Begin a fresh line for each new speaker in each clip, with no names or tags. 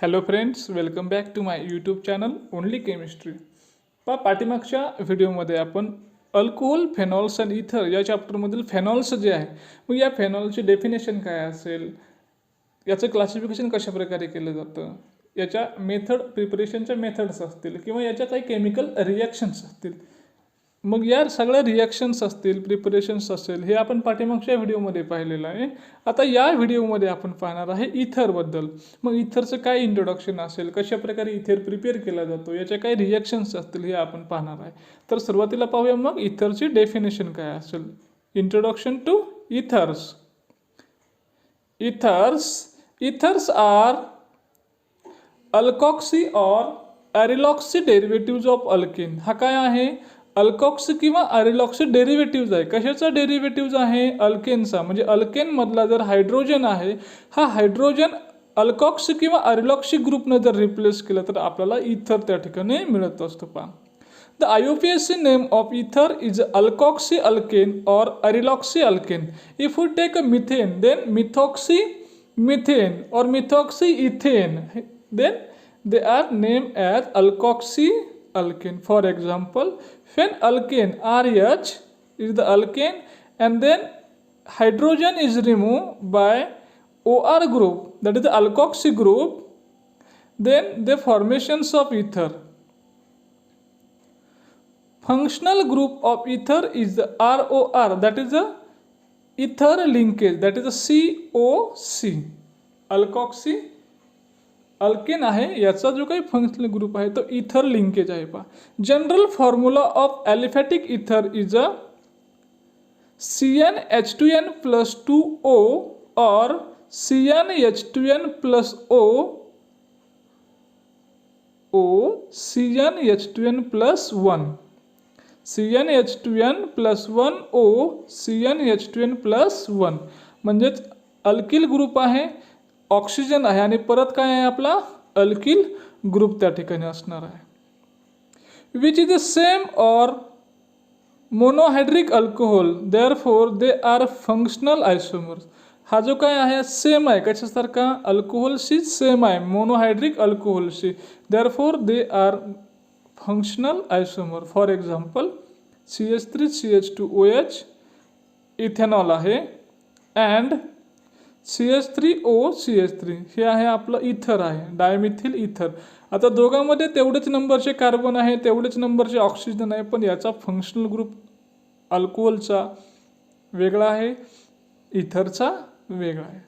Hello friends, welcome back to my YouTube channel only chemistry. पाठीमागच्या व्हिडिओमध्ये आपण alcohol, फेनॉल्स and इथर या चॅप्टरमधील फेनॉल्स जे आहे, मग या फेनॉलची डेफिनेशन काय असेल, याचं क्लासिफिकेशन कशा प्रकारे केलं जातं, याच्या मेथड प्रिपरेशनच्या मेथड्स असतील किंवा याच्या काही केमिकल रिॲक्शन्स असतील, मग या सगळ्या रिॲक्शन्स असतील, प्रिपरेशन्स असेल, हे आपण पाठीमागच्या व्हिडिओमध्ये पाहिलेलं आहे. आता या व्हिडिओमध्ये आपण पाहणार आहे इथरबद्दल. मग इथरचं काय इंट्रोडक्शन असेल, कशा प्रकारे इथर प्रिपेअर केला जातो, याच्या काही रिॲक्शन्स असतील, हे आपण पाहणार आहे. तर सुरुवातीला पाहूया मग इथरची डेफिनेशन काय असेल. Introduction to ethers. Ethers are alkoxy or aryloxy derivatives of alkane. हा काय आहे? अल्कॉक्सी किंवा ॲरिलॉक्सी डेरिव्हेटिव्ज आहे. कशाचा डेरिव्हेटिव्ज आहे? अल्केनचा. म्हणजे अल्केनमधला जर हायड्रोजन आहे, हा हायड्रोजन अल्कॉक्सी किंवा ॲरिलॉक्सी ग्रुपनं जर रिप्लेस केलं तर आपल्याला इथर त्या ठिकाणी मिळत असतो. पहा, the IUPAC name of ether is alkoxy alkane or aryloxy alkane. If you take a methane, then methoxy methane or methoxy ethane, then they are named as alkoxy alkane. For example, phenalkane RH is the alkane, and then hydrogen is removed by OR group, that is the alkoxy group, then the formations of ether. Functional group of ether is the ROR, that is the ether linkage, that is the COC. Alkoxy alkane आहे, याचा जो काही functional group आहे तो इथर linkage आहे. पहा, general formula of aliphatic ether is a CnH2n plus 2O or CnH2n plus O CnH2n plus 1. CnH2n plus 1 O CnH2n plus 1. म्हणजेच अल्किल ग्रुप आहे, ऑक्सिजन आहे आणि परत काय आहे आपला अल्किल ग्रुप त्या ठिकाणी असणार आहे. Which is the same or monohydric alcohol, therefore they are functional isomers. हा जो काय आहे सेम आहे, कशासारखा? अल्कोहोलशी सेम आहे, मोनोहायड्रिक अल्कोहोलशी. Therefore they are functional isomer. For example CH3CH2OH ethanol आहे, अँड CH3OCH3 हे आहे आपलं इथर आहे, डायमिथिल इथर. आता दोघांमध्ये तेवढेच नंबरचे कार्बन आहे, तेवढेच नंबरचे ऑक्सिजन आहे, पण याचा फंक्शनल ग्रुप अल्कोहोलचा वेगळा आहे, इथरचा वेगळा आहे.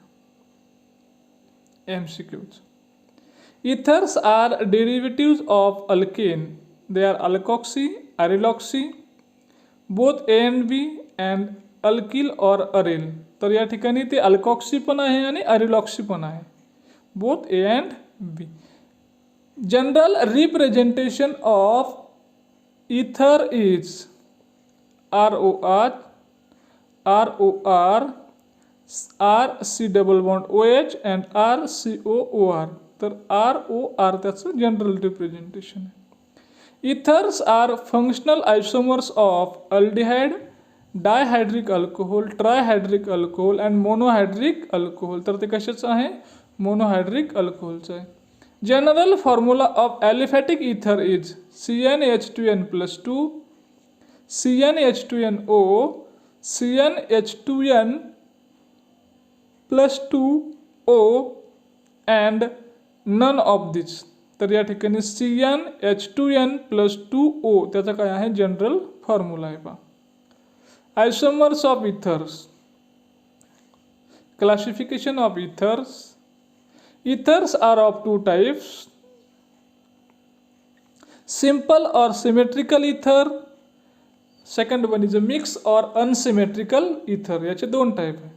MCQs. Ethers are derivatives of alkane. They are alkoxy, ॲरिलॉक्सी, both A and B, and alkyl or aryl. तर या ठिकाणी ते अल्कॉक्सी पण आहे आणि ॲरिलॉक्सी पण आहे, both A and B. General representation of ether is ROR, ROR, RC double bond OH and RCOOR. तर ROR त्याचं जनरल रिप्रेझेंटेशन आहे. Ethers are functional isomers of aldehyde, dihydric alcohol, trihydric alcohol and monohydric alcohol. तर ते कशाचं आहे? Monohydric अल्कोहोलचं आहे. General formula of aliphatic ether is CnH2n plus 2, CnH2nO, CnH2n plus 2O and none of this. तर या ठिकाणी CnH2n plus 2O त्याचा काय आहे? जनरल फॉर्म्युला आहे. पहा, isomers of ethers. Classification of ethers. Ethers are of two types, simple or symmetrical ether. Second one is a mix or unsymmetrical ether. याचे दोन टाइप आहे,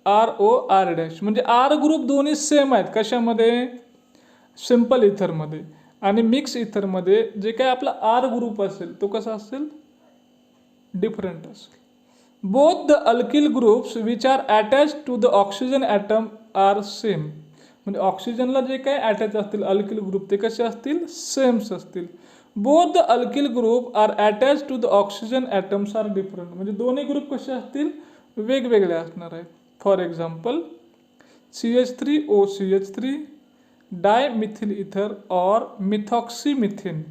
ROR डॅश. म्हणजे R group दोन्ही सेम आहेत. कशामध्ये? Simple इथरमध्ये. आणि मिक्स इथरमध्ये जे काय आपला R ग्रुप असेल तो कसा असेल? डिफरंट असेल. Both the alkyl groups which are attach to the oxygen atom are same. म्हणजे ऑक्सिजनला जे काय अटॅच असतील अल्किल ग्रुप ते कसे असतील? सेम्स असतील. Both the alkyl group are attach to the oxygen atoms are different. म्हणजे दोन्ही ग्रुप कसे असतील? वेगवेगळ्या असणार आहेत. For example CH3OCH3 dimethyl ether or methoxymethane.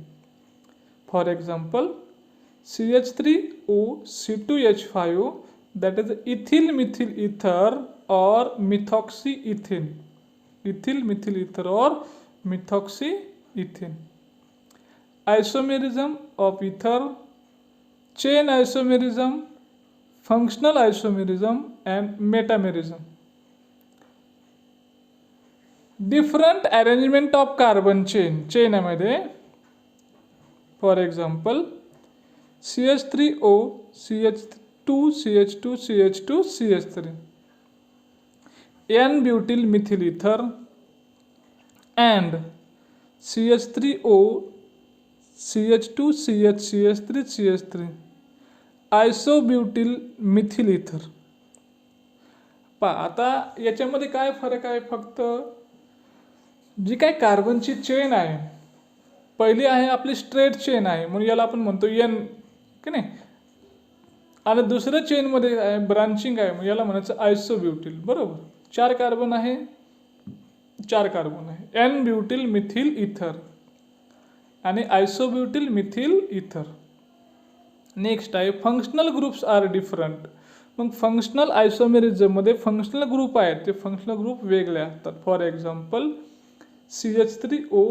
For example CH3OC2H5 that is ethyl methyl ether or methoxyethane. Ethyl methyl ether or methoxyethane. Isomerism of ether, chain isomerism, functional isomerism and metamerism. Different arrangement of carbon chain मध्ये for example CH3O CH2 CH2 CH2 CH3 N-butyl methyl ether and CH3O CH2 CH3 CH3 isobutyl methyl ether. आता याच्यामध्ये काय फरक आहे, फक्त जी काय कार्बनची chain आहे पहिली आहे आपली स्ट्रेट चेन आहे म्हणून याला आपण म्हणतो N की नाही, आणि दुसऱ्या चेनमध्ये आहे ब्रांचिंग आहे म्हणून याला म्हणायचं आयसोब्युटिल. बरोबर, 4 कार्बन आहे, 4 कार्बन आहे, N ब्युटिल मिथिल इथर आणि आयसोब्युटिल मिथिल इथर. नेक्स्ट आहे फंक्शनल ग्रुप्स आर डिफरंट. मग फंक्शनल आयसोमेरिझममध्ये फंक्शनल ग्रुप आहेत ते फंक्शनल ग्रुप वेगळे असतात. For example CH3O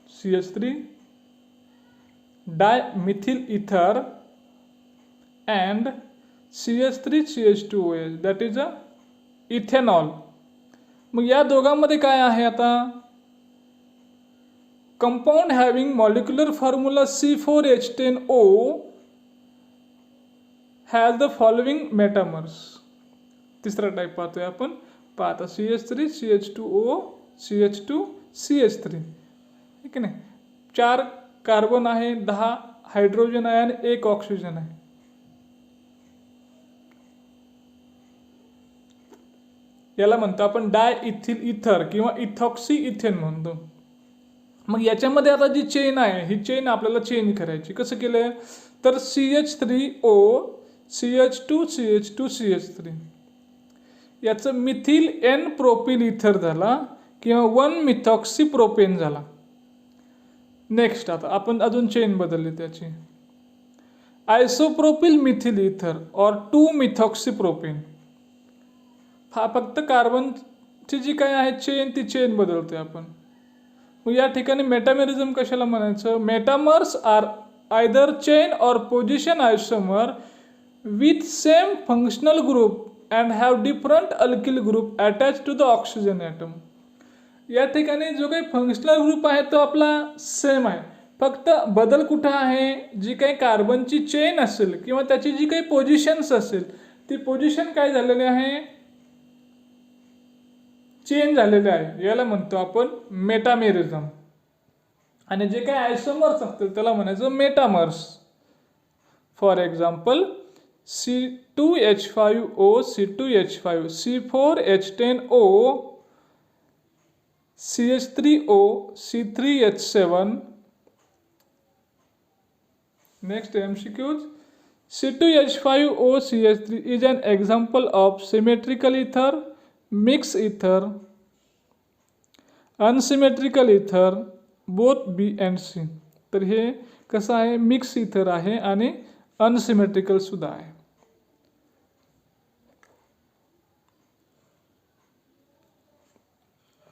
CH3 dimethyl ether and CH3CH2OH that is a ethanol. मग या दोघांमध्ये काय आहे आता, compound having molecular formula C4H10O has the following metamers. तिसरा टाईप पाहतोय आपण. पाहता CH3 CH2O CH2 CH3. ठीक आहे ना, 4 कार्बन आहे, 10 हायड्रोजन आहे आणि 1 ऑक्सिजन आहे. याला म्हणतो आपण डायइथिल इथर किंवा इथॉक्सी इथेन म्हणतो. मग याच्यामध्ये आता जी चेन आहे ही चेन आपल्याला चेंज करायची. कसं केलं तर CH3O CH2 CH2 CH3 याचं मिथिल N प्रोपिल इथर झाला किंवा 1 मिथॉक्सी प्रोपेन झाला. नेक्स्ट आता आपण अजून चेन बदलली त्याची. आयसोप्रोपिल मिथिल इथर और 2 मिथॉक्सी प्रोपेन. हा फक्त कार्बनची जी काय आहे चेन ती चेन बदलतोय आपण. मग या ठिकाणी मेटामेरिझम कशाला म्हणायचं, metamers are either chain or position isomer with same functional group and have different alkyl group attach to the oxygen atom. या ठिकाणी जो काही फंक्शनल ग्रुप आहे तो आपला सेम आहे, फक्त बदल कुठं आहे, जी काही कार्बनची चेन असेल किंवा त्याची जी काही पोझिशन्स असेल ती पोझिशन काय झालेली आहे, चेंज झालेले आहे. याला म्हणतो आपण मेटामेरिझम. आणि जे काही आयसोमर्स असतील त्याला म्हणायचं metamers. For example C2H5O C2H5 C4H10O CH3O C3H7. Next MCQs. C2H5O CH3 is an example of symmetrical ether, mixed ether, unsymmetrical ether, both B and C. तर हे कसं आहे, मिक्स इथर आहे आणि अनसिमेट्रिकल सुद्धा आहे.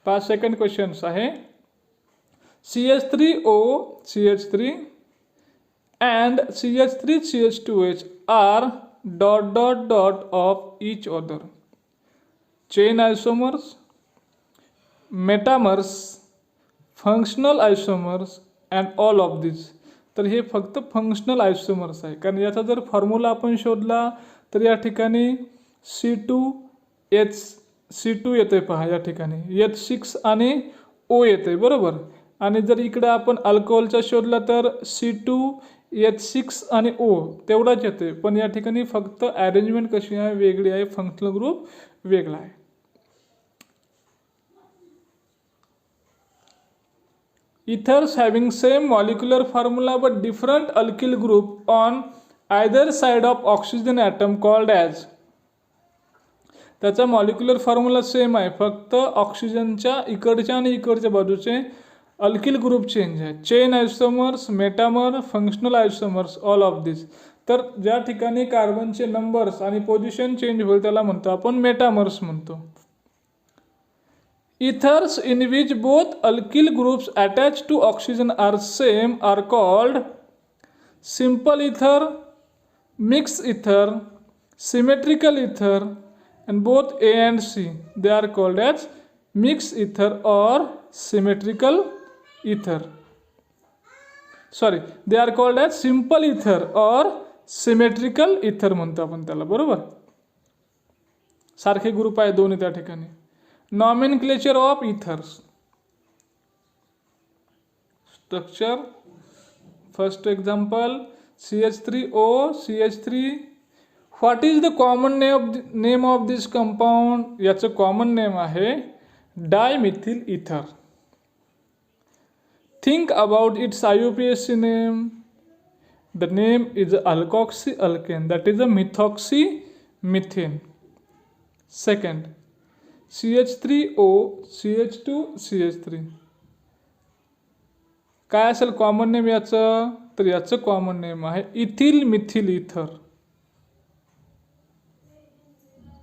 पाच सेकंड क्वेश्चन्स आहे. CH3O CH3 and CH3 CH2H are ... of each other. Chain isomers, metamers, functional isomers and all of these. तर हे फक्त फंक्शनल आयसोमर्स आहे. कारण याचा जर फॉर्म्युला आपण शोधला तर या ठिकाणी C2 येते पहा, या ठिकाणी H6 आणि O येते. बरोबर, आणि जर इकडे आपण अल्कोहोलचा शोधला तर C2H6 आणि O तेवढाच येते. पण या ठिकाणी फक्त अरेंजमेंट कशी आहे, वेगळी आहे, फंक्शनल ग्रुप वेगळा आहे. Ethers having same molecular formula but different alkyl group on either side of oxygen atom called as. त्याचा मॉलिक्युलर फॉर्म्युला सेम आहे, फक्त ऑक्सिजनच्या इकडच्या आणि इकडच्या बाजूचे अल्किल ग्रुप चेंज आहे. Chain isomers, metamer, functional isomers, all of this. तर ज्या ठिकाणी कार्बनचे नंबर्स आणि पोझिशन चेंज होईल त्याला म्हणतो आपण मेटामर्स म्हणतो. Ethers in which both alkyl groups attached to oxygen are same are called simple ether, mixed ether, symmetrical ether, and both A and C. They are called as mixed ether or symmetrical ether. Sorry, they are called as simple ether or symmetrical ether म्हणतो आपण त्याला, बरोबर. सारखे group आहे दोन्ही त्या ठिकाणी. Nomenclature of ethers. Structure. First example, CH3O, CH3. What is the common name of this compound? याचं common name आहे dimethyl ether. Think about its IUPAC name. The name is alkoxyalkane, that is a methoxymethane. Second, CH3O, CH2, CH3. काय असेल common name याचं? तर याचं common name आहे ethyl methyl इथर.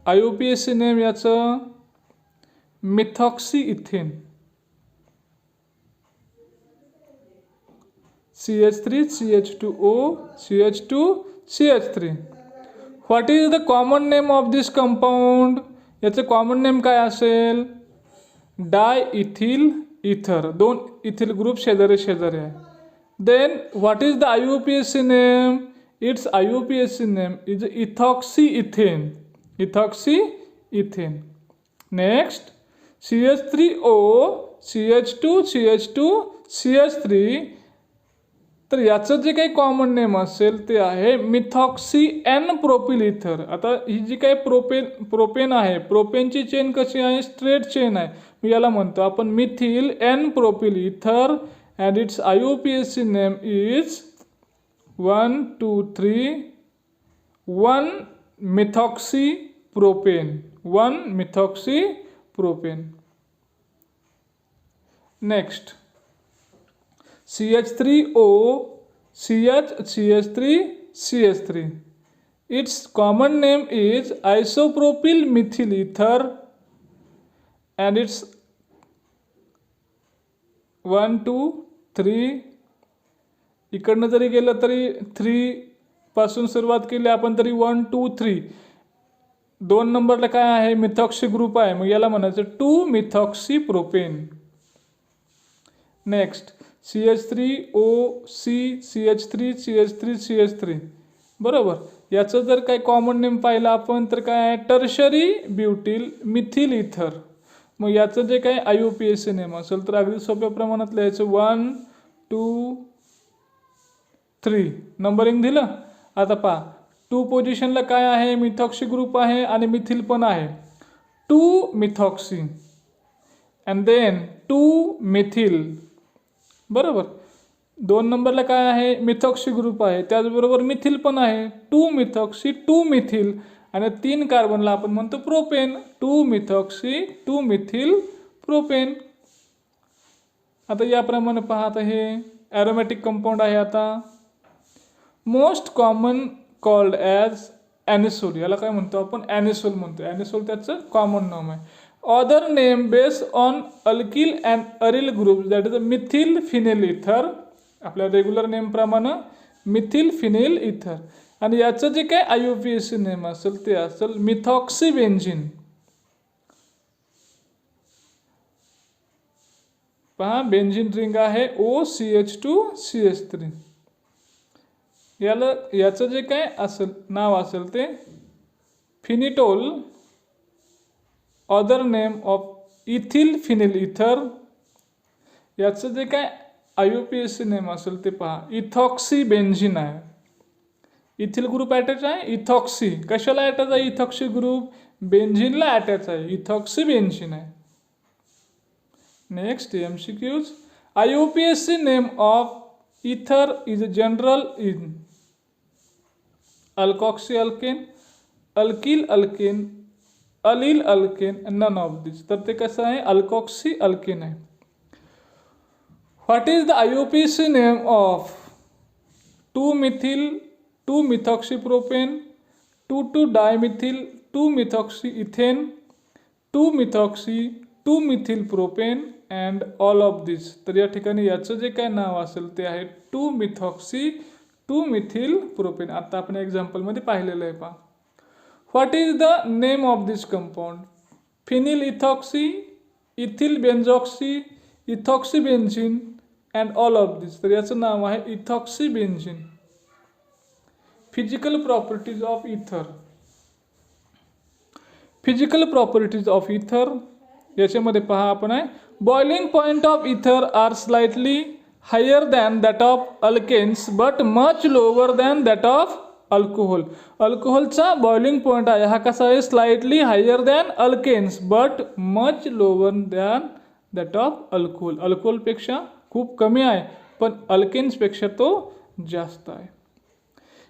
IUPAC name याचं methoxy ethane. CH3, CH2O, CH2, CH3. What is the common name of this compound? याचं common name काय असेल? डायइथिल इथर. दोन इथिल ग्रुप शेजारी शेजारी आहे. Then what is the IUPAC name? It's IUPAC name is ethoxy ethane. Ethoxy ethane. Next CH3O, CH2, CH2, CH3. तर याचं जे काही कॉमन नेम असेल ते आहे मिथॉक्सी एन प्रोपिल इथर. आता ही जी काही प्रोपेन आहे, प्रोपेनची चेन कशी आहे? स्ट्रेट चेन आहे. मी याला म्हणतो आपण मिथिल एन प्रोपिल इथर. And it's IUPAC name is 1, 2, 3, 1 methoxy propane. 1 methoxy propane. Next CH3O, CH3, CH3. Its common name is isopropyl methyl ether and it's 1, 2, 3. इकडनं जरी गेलं तरी 3 पासून सुरुवात केली आपण तरी 1, 2, 3. 2 नंबरला काय आहे? मिथॉक्सी ग्रुप आहे, मग याला म्हणायचं 2 methoxy propane. Next CH3O, CH3, CH3, CH3. बरोबर. याचं जर काही कॉमन नेम पाहिलं आपण तर काय आहे? टर्शरी ब्युटिल मिथिल इथर. मग याचं जे काही IUPAC नेम असेल तर अगदी सोप्या प्रमाणात लिहायचं 1, 2, 3. नंबरिंग दिलं. आता पहा 2 पोझिशनला काय आहे? मिथॉक्सी ग्रुप आहे आणि मिथिल पण आहे. 2 मिथॉक्सी अँड देन 2 मिथिल. बरोबर. 2 नंबरला काय आहे? मिथॉक्सी ग्रुप आहे, त्याचबरोबर मिथिल पण आहे. 2 मिथॉक्सी, 2 मिथिल आणि 3 कार्बनला आपण म्हणतो प्रोपेन. 2 methoxy, 2 methyl propane. आता याप्रमाणे पहा. आता हे ॲरोमॅटिक कंपाऊंड आहे. आता मोस्ट कॉमन कॉल्ड ॲज ॲनिसोल. याला काय म्हणतो आपण? ॲनिसोल म्हणतो. ॲनिसोल त्याचं कॉमन नाम आहे. Other name based on alkyl and aryl groups, that is a methyl phenyl ether. आपल्या रेग्युलर नेम प्रमाणे मिथिल फिनेल इथर. आणि याचं जे काय IUPAC नेम असेल ते असेल मिथॉक्सी बेन्झिन. पहा बेन्झिन रिंग आहे OCH2, CH3. याचं जे काय असेल नाव असेल ते phenetole. Other name of ethyl phenyl ether. याचं जे काय IUPAC नेम असेल ते पहा इथॉक्सी बेन्झिन आहे. इथिल ग्रुप अटॅच आहे. इथॉक्सी कशाला अटॅच आहे? इथॉक्सी ग्रुप बेन्झिनला अटॅच आहे. इथॉक्सी बेन्झिन आहे. Next MCQs. IUPAC name of ether is general in. Alkoxy alkane, alkyl alkane, allyl alkane, none of this. तर ते कसं आहे, अल्कॉक्सी अल्केन आहे. What is the IUPAC name of 2-methyl 2-methoxypropane, 2,2-dimethyl 2-methoxyethane, 2-methoxy 2-methylpropane and all of this. तर या ठिकाणी याचं जे काय नाव असेल ते आहे 2-methoxy 2-methylpropane. आता आपण एक्झाम्पलमध्ये पाहिलेलं आहे पहा. What is the name of this compound? Phenyl ethoxy, ethyl benzoxy, ethoxy benzene and all of this. तर याचं नाव आहे ethoxy benzene. Physical properties of ether. Physical properties of ether याच्यामध्ये पहा आपण आहे, boiling point of ether are slightly higher than that of alkanes but much lower than that of alcohol. अल्कोहोलचा boiling point आहे हा कसा आहे, slightly higher than alkanes but much lower than that of alcohol. अल्कोहोलपेक्षा खूप कमी आहे पण अल्केन्सपेक्षा तो जास्त आहे.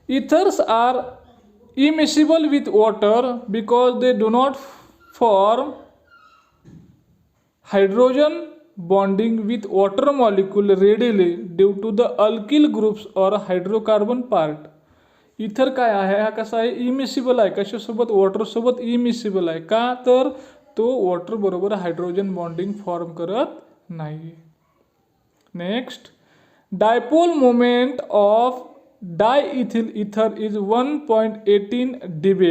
Ethers are immiscible with water because they do not form hydrogen bonding with water molecule readily due to the alkyl groups or hydrocarbon part. इथर काय आहे, हा कसा आहे, इमिसिबल आहे. कशासोबत? वॉटरसोबत इमिसिबल आहे. का तर तो वॉटर बरोबर हायड्रोजन बॉन्डिंग फॉर्म करत नाही. नेक्स्ट, डायपोल मोमेंट ऑफ डायइथिल इथर इज 1.18 dB.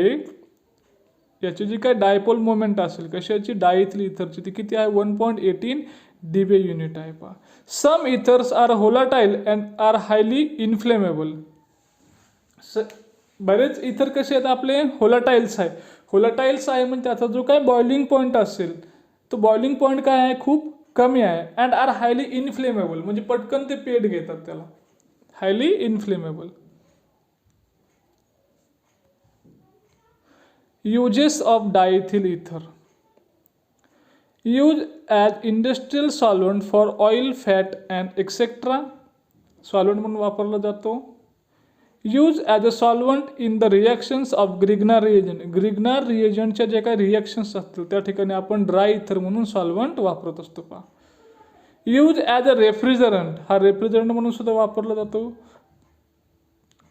याची जी काय डायपोल मोमेंट असेल कशाची, डायइथिल इथरची, ती किती आहे, 1.18 dB युनिट आहे. पहा, some ethers are volatile and are highly inflammable. बरेच इथर कसे आहेत आपले, होलाटाईल्स आहे. होलाटाईल्स आहे म्हणजे त्याचा जो काय बॉइलिंग पॉईंट असेल तो बॉइलिंग पॉईंट काय आहे, खूप कमी आहे. अँड आर हायली इन्फ्लेमेबल म्हणजे पटकन ते पेट घेतात त्याला. Highly inflammable. Uses of diethyl ether. Used as industrial solvent for oil, fat and etc. Solvent म्हणून वापरला जातो. Used as a solvent in the reactions of Grignard reagent. Grignard reagentच्या जे काही रिएक्शन्स असतील त्या ठिकाणी आपण ड्राय इथर म्हणून सॉल्व्हेंट वापरत असतो. पहा, यूज ॲज अ रेफ्रिजरंट, हा रेफ्रिजरंट म्हणून सुद्धा वापरला जातो.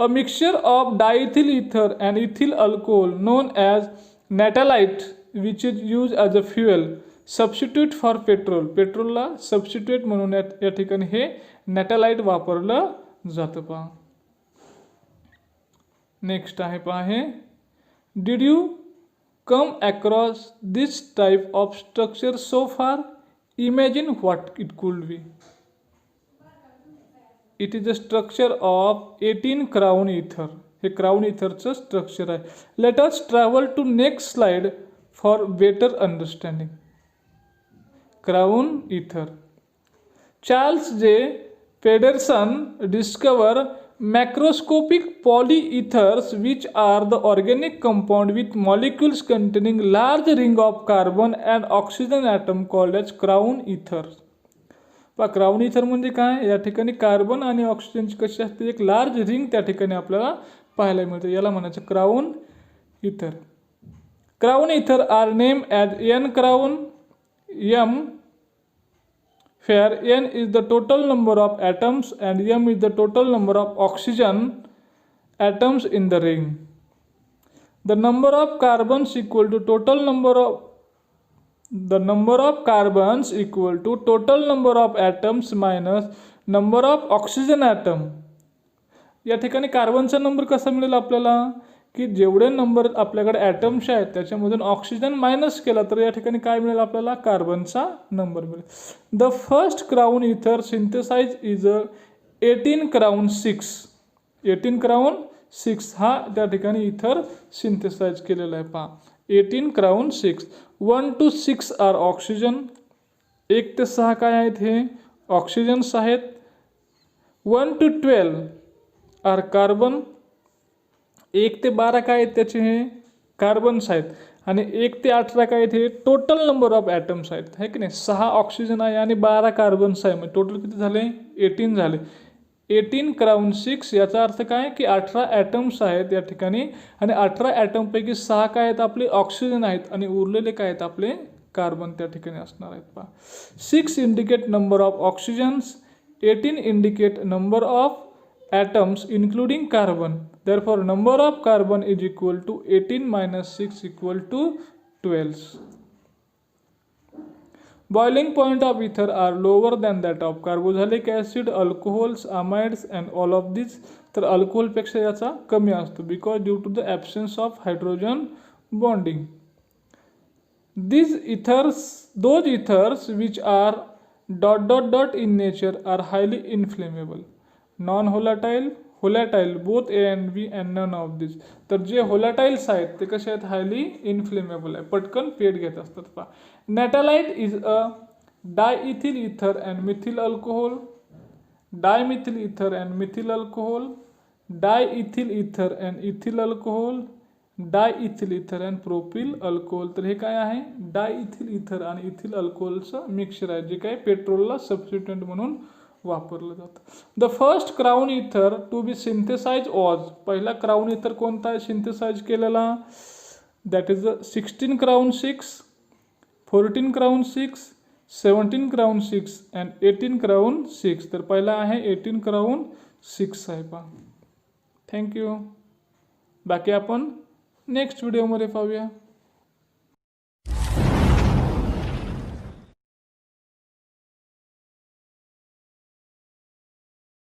A mixture of diethyl ether and ethyl alcohol known as natalite which is used as a fuel substitute for petrol. पेट्रोलला सबस्टिट्यूट म्हणून या ठिकाणी हे नॅटालाइट वापरलं जातं. पहा, नेक्स्ट आहे पहा हे, did you come across this type of structure so far? Imagine what it could be. It is a structure of 18 crown ether. हे क्राउन इथरचं स्ट्रक्चर आहे. Let us travel to next slide for better understanding. Crown ether. Charles J Pedersen discover macroscopic polyethers which are the organic compound with molecules containing large ring of carbon and oxygen atom called as crown ethers. पहा, crown इथर म्हणजे काय, या ठिकाणी carbon आणि ऑक्सिजनची कशी असते, एक लार्ज रिंग त्या ठिकाणी आपल्याला पाहायला मिळते. याला म्हणायचं crown ether. Crown ether are name as N crown M, where n is the total number of atoms and m is the total number of oxygen atoms in the ring. The number of carbons equal to total number of carbons equal to total number of atoms minus number of oxygen atom. या ठिकाणी कार्बनचा number कसा मिळेल आपल्याला, की जेवढे number आपल्याकडे atoms आहेत त्याच्यामधून ऑक्सिजन मायनस केला तर या ठिकाणी काय मिळेल आपल्याला, कार्बनचा नंबर मिळेल. द फर्स्ट क्राउन इथर सिंथेसाइज इज 18 क्राउन 6. 18 क्राउन 6 हा त्या ठिकाणी इथर सिंथेसाइज केलेला आहे. पहा, 18 क्राउन 6. 1 to 6 R oxygen. 1 ते 6 काय आहेत, हे ऑक्सिजन्स आहेत. 1 to 12 आर कार्बन. 1 ते 12 काय आहेत त्याचे, हे कार्बन्स आहेत. आणि 1 ते 18 काय आहेत, हे टोटल नंबर ऑफ ॲटम्स आहेत, है की नाही. 6 ऑक्सिजन आहे आणि 12 कार्बन्स आहे, म्हणजे टोटल किती झाले, 18 झाले. 18 क्राउन 6, याचा अर्थ काय की 18 ॲटम्स आहेत या ठिकाणी आणि 18 ॲटमपैकी 6 काय आहेत आपले ऑक्सिजन आहेत आणि उरलेले काय आहेत आपले कार्बन त्या ठिकाणी असणार आहेत पहा. 6 indicate number of oxygens, 18 indicate number of atoms including carbon. Therefore, number of carbon is equal to 18 minus 6 equal to 12. Boiling point of ether are lower than that of carboxylic acid, alcohols, amides and all of these. तर alcohol पेक्षा याचा कमी असतो because due to the absence of hydrogen bonding. Those ethers which are ... in nature are highly inflammable. Non-volatile, volatile, both A and B and none of these. तर जे व्होलाटाईल्स आहेत ते कसे आहेत हायली इन्फ्लेमेबल आहे, पटकन पेट घेत असतात पहा. नॅटालाइट इज अ डायइथिल इथर अँड मिथिल अल्कोहोल, डायमिथिल इथर अँड मिथिल अल्कोहोल, डायइथिल इथर अँड इथिल अल्कोहोल, डायइथिल इथर अँड प्रोपिल अल्कोहोल. तर हे काय आहे डायइथिल इथर आणि इथिल अल्कोहोलचं मिक्सचर आहे जे काय पेट्रोलला सबस्टिट्यूएंट म्हणून वापरलं जातं. द फर्स्ट क्राउन इथर टू बी सिंथेसाइज वॉज, पहिला क्राउन इथर कोणता आहे सिंथेसाइज केलेला, that is 16 crown 6, 14 crown 6, 17 crown 6 and 18 crown 6. तर पहिला आहे 18 क्राउन 6 आहे पहा. थँक्यू. बाकी आपण नेक्स्ट व्हिडिओमध्ये पाहूया.